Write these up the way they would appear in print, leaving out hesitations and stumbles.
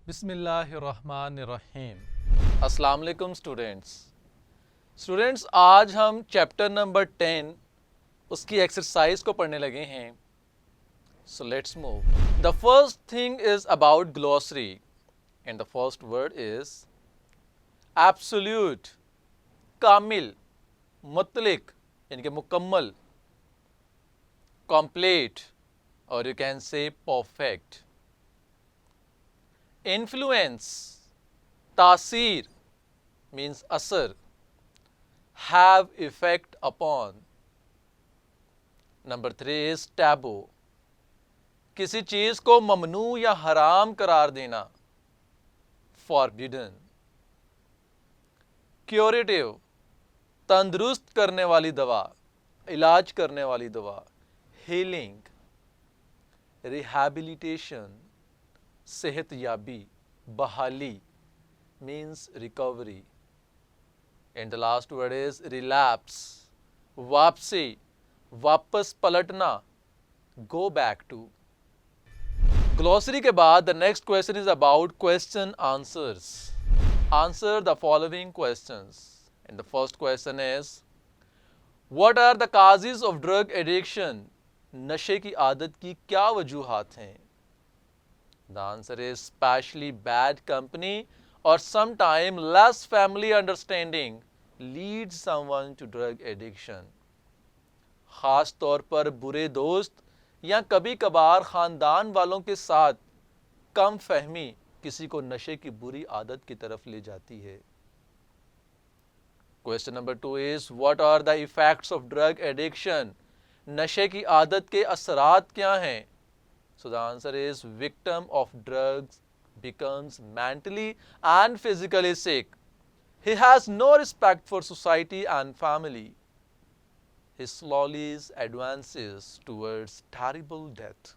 बिस्मिल्लाहिर्रहमानिर्रहीम। अस्सलाम वालेकुम स्टूडेंट्स, आज हम चैप्टर नंबर 10 उसकी एक्सरसाइज को पढ़ने लगे हैं। So let's move. The first thing is about glossary and the first word is absolute, कामिल, मुतलिक यानी कि मुकम्मल, कॉम्प्लीट और you can say perfect. Influence, तासीर means असर, have effect upon. Number 3 is taboo, किसी चीज को ममनू या हराम करार देना, forbidden. क्योरेटिव, तंदुरुस्त करने वाली दवा, इलाज करने वाली दवा, healing. रिहैबिलिटेशन, सेहतयाबी, बहाली means recovery. And the last word is relapse, वापसी, वापस पलटना, go back to. Glossary के बाद the next question is about question answers. Answer the following questions. And the first question is, what are the causes of drug addiction? नशे की आदत की क्या वजूहात हैं? The answer is especially bad company or sometime less family understanding leads someone to drug addiction. खास तौर पर बुरे दोस्त या कभी कभार खानदान वालों के साथ कम फहमी किसी को नशे की बुरी आदत की तरफ ले जाती है। Question number 2 is, what are the effects of drug addiction? नशे की आदत के असरात क्या हैं? So the answer is, victim of drugs becomes mentally and physically sick. He has no respect for society and family. He slowly advances towards terrible death.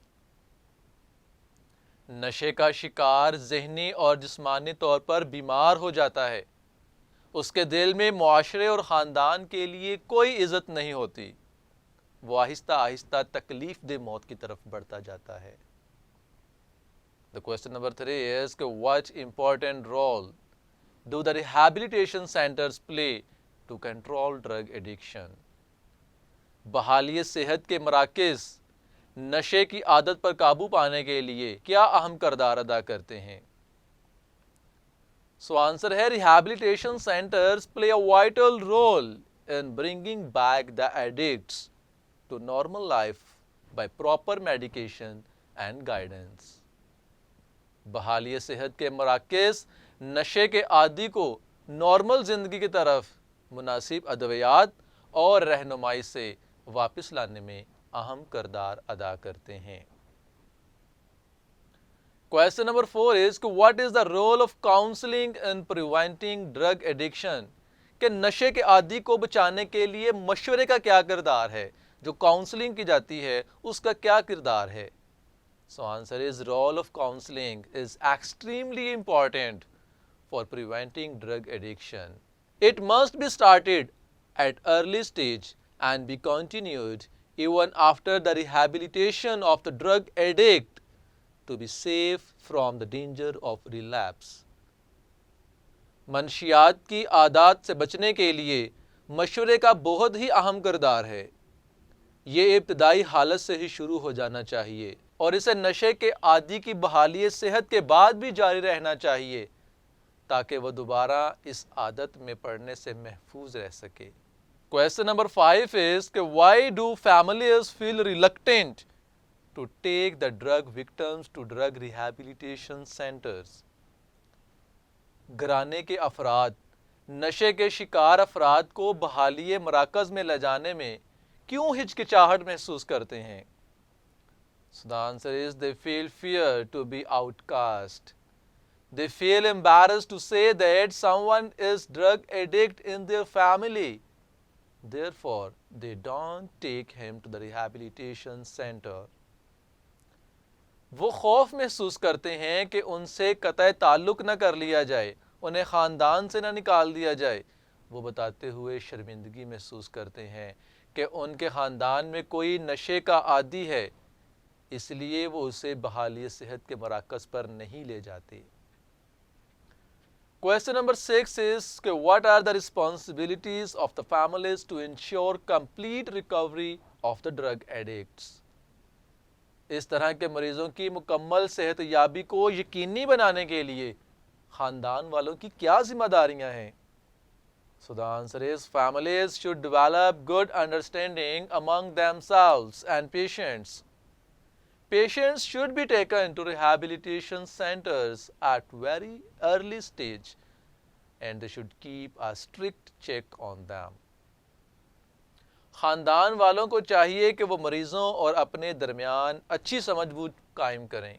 नशे का शिकार ज़हनी और जिस्मानी तौर पर बीमार हो जाता है। उसके दिल में मुआशरे और ख़ानदान के लिए कोई इज़्ज़त नहीं होती। वो आहिस्ता आहिस्ता तकलीफ दे मौत की तरफ बढ़ता जाता है। The question number 3 is, what important role do the rehabilitation centers play to control drug addiction? बहाली सेहत के मराकज़ नशे की आदत पर काबू पाने के लिए क्या अहम किरदार अदा करते हैं? So आंसर है, rehabilitation centers play a vital role in bringing back the addicts to normal life by proper medication and guidance. बहाली सेहत के मराकज़ नशे के आदी को नॉर्मल ज़िंदगी की तरफ मुनासिब अदवियात और रहनुमाई से वापस लाने में अहम किरदार अदा करते हैं। Question number 4 is, what is the role of counseling in preventing drug addiction? कि नशे के आदी को बचाने के लिए मशवरे का क्या किरदार है? जो काउंसलिंग की जाती है उसका क्या किरदार है? So answer is, role of counseling is extremely important for preventing drug addiction. It must be started at early stage and be continued even after the rehabilitation of the drug addict to be safe from the danger of relapse. मनशियात की आदत से बचने के लिए मशवरे का बहुत ही अहम किरदार है। ये इब्तदाई हालत से ही शुरू हो जाना चाहिए और इसे नशे के आदी की बहाली सेहत के बाद भी जारी रहना चाहिए ताकि वह दोबारा इस आदत में पड़ने से महफूज रह सके। Question number 5 is, why do families feel reluctant to take the drug victims to drug rehabilitation centers? घराने के अफराद नशे के शिकार अफराद को बहाली मराकज़ में ले जाने में क्यों हिचकिचाहट महसूस करते हैं? So the answer is, they feel fear to be outcast. They feel embarrassed to say that someone is drug addict in their family. Therefore, they don't take him to the rehabilitation center. वो खौफ महसूस करते हैं कि उनसे कतई ताल्लुक़ न कर लिया जाए, उन्हें ख़ानदान से न निकाल दिया जाए। वो बताते हुए शर्मिंदगी महसूस करते हैं कि उनके ख़ानदान में कोई नशे का आदी है, इसलिए वो उसे बहाली सेहत के मराकज़ पर नहीं ले जाते। Question number 6 is what are the responsibilities of the families to ensure complete recovery of the drug addicts? इस तरह के मरीजों की मुकम्मल सेहत याबी को यकीनी बनाने के लिए खानदान वालों की क्या जिम्मेदारियां हैं? So the answer is families should develop good understanding among themselves and patients. Patients should be taken to rehabilitation centers at very early stage and they should keep a strict check on them. खानदान वालों को चाहिए कि वो मरीजों और अपने दरमियान अच्छी समझबूझ कायम करें।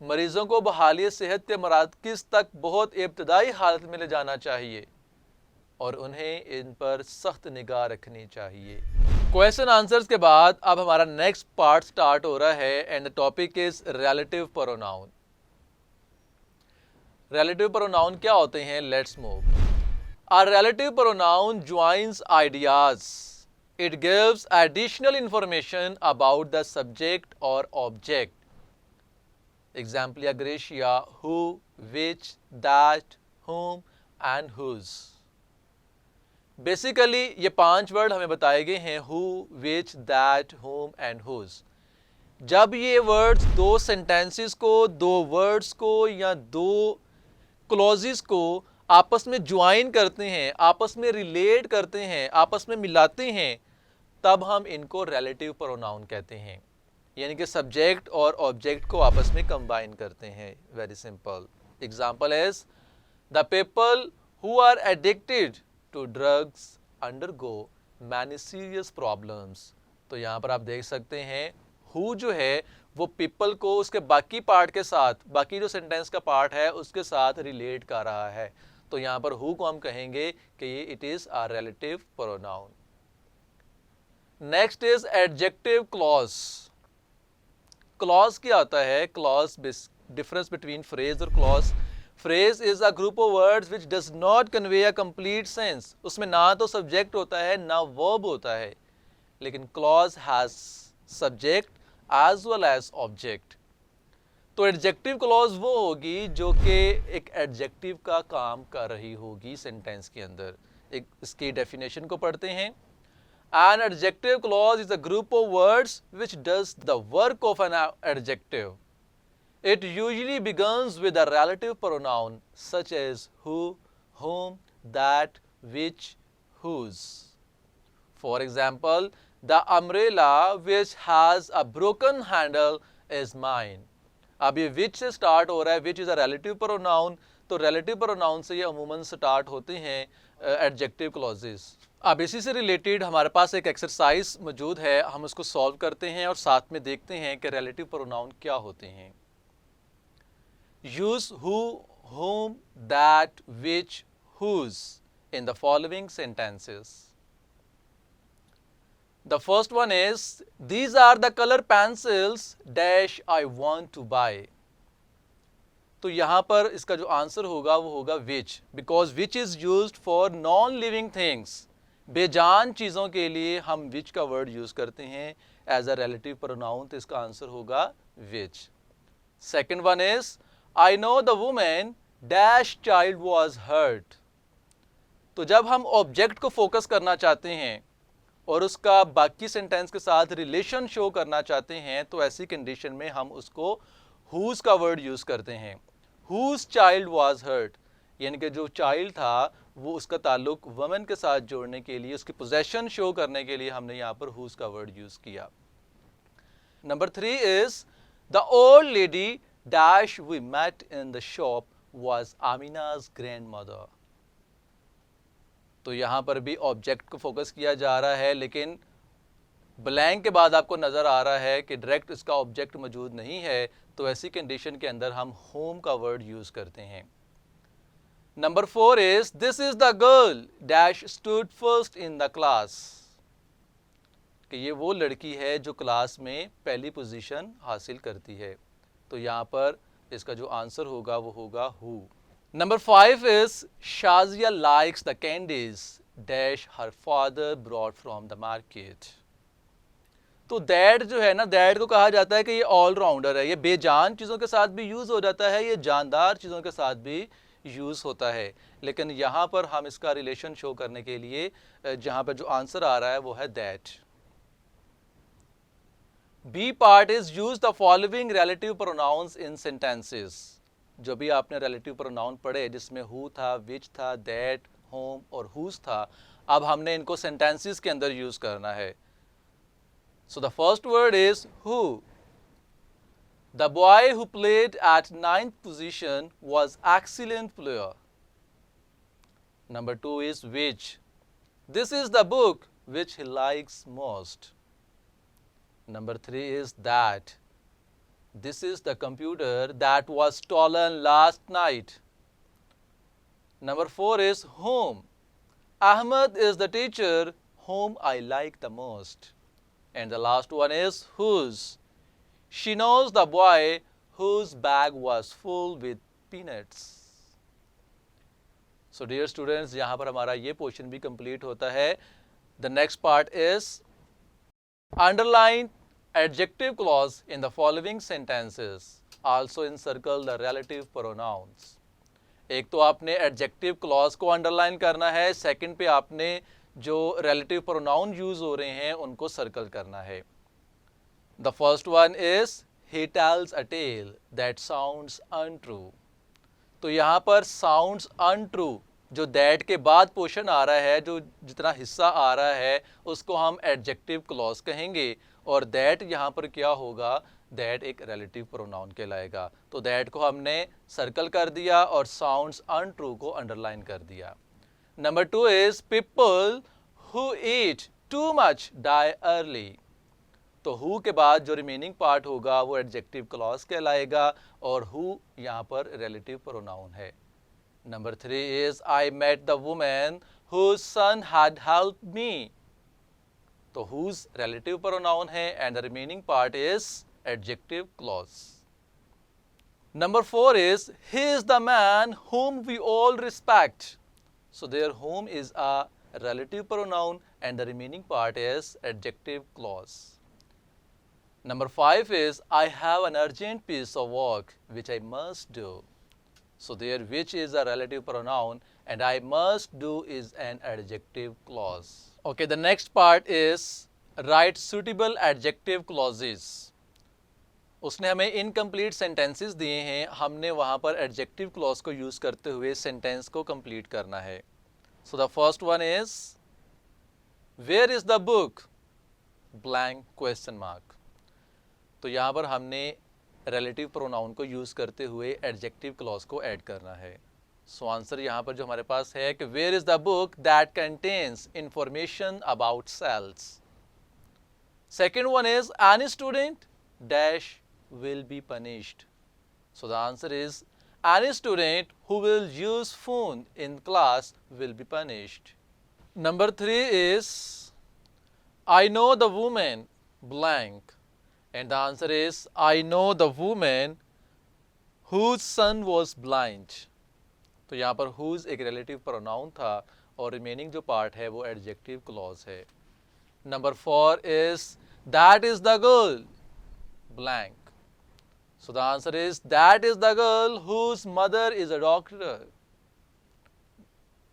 मरीजों को बहाली सेहत के मराकज़ तक बहुत इब्तदाई हालत में ले जाना चाहिए और उन्हें इन पर सख्त निगाह रखनी चाहिए। क्वेश्चन आंसर्स के बाद अब हमारा नेक्स्ट पार्ट स्टार्ट हो रहा है and the topic is relative pronoun. Relative pronoun क्या होते हैं? Let's move. A relative pronoun joins ideas. It gives additional information about the subject or object. Exemplification: who, which, that, whom and whose. Basically ये 5 word हमें बताए गए हैं who, which, that, whom and whose। जब ये words दो sentences को, दो वर्ड्स को या दो क्लॉजेस को आपस में ज्वाइन करते हैं, आपस में रिलेट करते हैं, आपस में मिलाते हैं, तब हम इनको रिलेटिव प्रोनाउन कहते हैं। यानी कि सब्जेक्ट और ऑब्जेक्ट को आपस में कंबाइन करते हैं। Very simple. Example is the people who are addicted to drugs undergo many serious problems. तो यहाँ पर आप देख सकते हैं हु जो है वो पीपल को उसके बाकी पार्ट के साथ, बाकी जो सेंटेंस का पार्ट है उसके साथ रिलेट कर रहा है। तो यहाँ पर हु को हम कहेंगे कि ये it is a relative pronoun. Next is adjective clause. Clause क्या होता है? क्लॉज डिफरेंस बिटवीन फ्रेज और clause. Phrase is a group of words which does not convey a complete sense. उसमें ना तो सब्जेक्ट होता है ना वर्ब होता है, लेकिन clause has subject as well as object. तो एडजेक्टिव क्लॉज वो होगी जो कि एक एडजेक्टिव का काम कर रही होगी सेंटेंस के अंदर। एक इसकी डेफिनेशन को पढ़ते हैं। An adjective clause is a group of words which does the work of an adjective. It usually begins with a relative pronoun such as who, whom, that, which, whose. For example, the umbrella which has a broken handle is mine. अब ये which से start हो रहा है, which is a relative pronoun। तो relative pronoun से ये अमूमन स्टार्ट होते हैं adjective clauses। अब इसी से रिलेटेड हमारे पास एक एक्सरसाइज मौजूद है, हम उसको सॉल्व करते हैं और साथ में देखते हैं कि रिलेटिव प्रोनाउन क्या होते हैं। Use who, whom, that, which, whose in the following sentences. The first one is these are the color pencils dash I want to buy. तो यहाँ पर इसका जो आंसर होगा वो होगा which, because which is used for non-living things. बेजान चीज़ों के लिए हम which का वर्ड यूज़ करते हैं एज अ रिलेटिव प्रोनाउन, तो इसका आंसर होगा which। Second one is I know the women dash child was hurt. तो जब हम ऑब्जेक्ट को फोकस करना चाहते हैं और उसका बाकी सेंटेंस के साथ रिलेशन शो करना चाहते हैं, तो ऐसी कंडीशन में हम उसको whose का वर्ड यूज़ करते हैं। whose child was hurt, यानी कि जो चाइल्ड था वो उसका ताल्लुक वुमेन के साथ जोड़ने के लिए, उसकी पोजेशन शो करने के लिए हमने यहाँ पर whose का वर्ड यूज़ किया। Number 3 is the old lady dash we met in the shop was आमीना's grandmother। तो यहाँ पर भी ऑब्जेक्ट को फोकस किया जा रहा है, लेकिन ब्लैंक के बाद आपको नज़र आ रहा है कि डायरेक्ट इसका ऑब्जेक्ट मौजूद नहीं है, तो ऐसी कंडीशन के अंदर हम होम का वर्ड यूज़ करते हैं। Number 4 is this is the girl dash stood first in the class, कि ये वो लड़की है जो क्लास में पहली पोजीशन हासिल करती है। तो यहाँ पर इसका जो आंसर होगा वो होगा who. Number 5 is Shazia likes the candies dash her father brought from the market. तो दैट जो है ना, दैट को कहा जाता है कि ये ऑलराउंडर है, ये बेजान चीज़ों के साथ भी यूज़ हो जाता है, ये जानदार चीज़ों के साथ भी यूज़ होता है, लेकिन यहाँ पर हम इसका रिलेशन शो करने के लिए जहाँ पर जो आंसर आ रहा है वो है that. B part is use the following relative pronouns in sentences. जो भी आपने रिलेटिव प्रोनाउन पढ़े जिसमें हु था, विच था, दैट, होम और हुज था, अब हमने इनको सेंटेंसेस के अंदर यूज करना है। So the first word is who. The boy who played at 9th position was excellent player. Number 2 is which. This is the book which he likes most. Number 3 is that. This is the computer that was stolen last night. Number 4 is whom. Ahmed is the teacher whom I like the most. And the last one is whose. She knows the boy whose bag was full with peanuts. So dear students, यहाँ पर हमारा ये portion भी complete होता है। The next part is underline adjective clause in the following sentences. Also encircle the relative pronouns. एक तो आपने एडजेक्टिव क्लॉज को अंडरलाइन करना है, सेकंड पे आपने जो रिलेटिव प्रोनाउन यूज हो रहे हैं उनको सर्कल करना है। The first one is he tells a tale that sounds untrue. तो यहाँ पर साउंड्स अनट्रू, जो दैट के बाद पोर्शन आ रहा है, जो जितना हिस्सा आ रहा है उसको हम एडजेक्टिव क्लॉज कहेंगे, और दैट यहाँ पर क्या होगा, दैट एक रिलेटिव प्रोनाउन कहलाएगा। तो दैट को हमने सर्कल कर दिया और साउंड्स अनट्रू को अंडरलाइन कर दिया। Number 2 is people who eat too much die early. तो हु के बाद जो रिमेनिंग पार्ट होगा वो एडजेक्टिव क्लॉज कहलाएगा, और हु यहाँ पर रिलेटिव प्रोनाउन है। Number 3 is I met the women whose son had helped me. तो हुज रिलेटिव प्रोनाउन है and the remaining part is adjective clause. Number 4 is he is the man whom we all respect. So there whom is a relative pronoun and the remaining part is adjective clause. Number 5 is I have an urgent piece of work which I must do. So there which is a relative pronoun and I must do is an adjective clause. Okay, the next part is write suitable adjective clauses. उसने हमें incomplete sentences दिए हैं, हमने वहाँ पर adjective clause को use करते हुए सेंटेंस को कंप्लीट करना है। So the first one is where is the book blank question mark. तो यहाँ पर हमने रिलेटिव प्रोनाउन को यूज़ करते हुए एडजेक्टिव क्लॉज को ऐड करना है। सो आंसर यहाँ पर जो हमारे पास है कि where is the book that contains information about sales. Second one is any student dash will be punished. So the answer is any student who will use phone in class will be punished. Number 3 is I know the woman blank, and the answer is I know the woman whose son was blind. तो यहाँ पर whose एक relative pronoun था और remaining जो part है वो adjective clause है। Number 4 is that is the girl blank. So the answer is that is the girl whose mother is a doctor.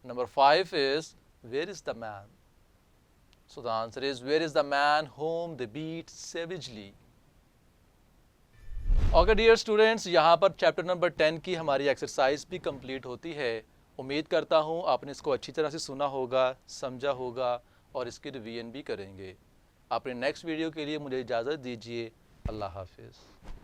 Number 5 is where is the man. So the answer is where is the man whom they beat savagely. Okay dear students, यहाँ पर chapter number 10 की हमारी exercise भी complete होती है। उम्मीद करता हूँ आपने इसको अच्छी तरह से सुना होगा, समझा होगा और इसकी रिवीजन भी करेंगे। अपने नेक्स्ट वीडियो के लिए मुझे इजाज़त दीजिए। अल्लाह हाफिज़।